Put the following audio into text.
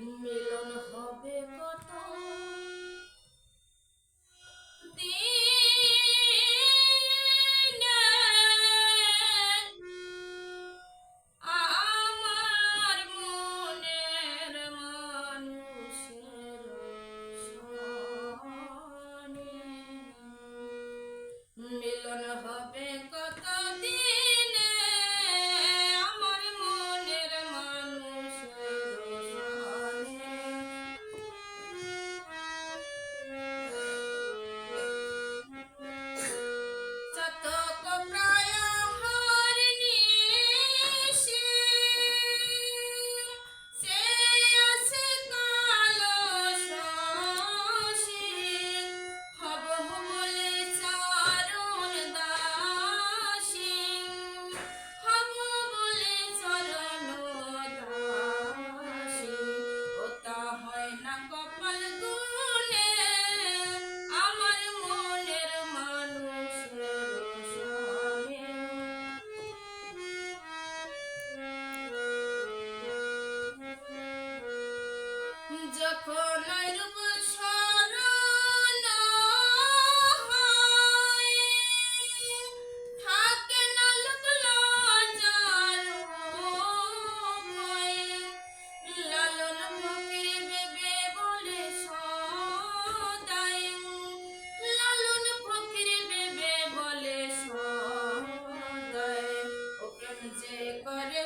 মিলন হবে কত দিনে আমার মনের মানুষের সনে মিলন হবে কত দিনে আমার মনের মানুষের সনে চাতক প্রায় হরিণী সে আছে কালো শশী হব বলে চরণ দাসী হব বলে চরণ দাসী ওটা হয় না কপাল গুনে আমার মনের মানুষের সনে যখন রূপ স্মরণ হয় থাকে না লোক লজ্জার ভয় লালন ফকির বেবে বলে সদাই লালন ফকির বেবে বলে সদাই ও প্রেম যে করে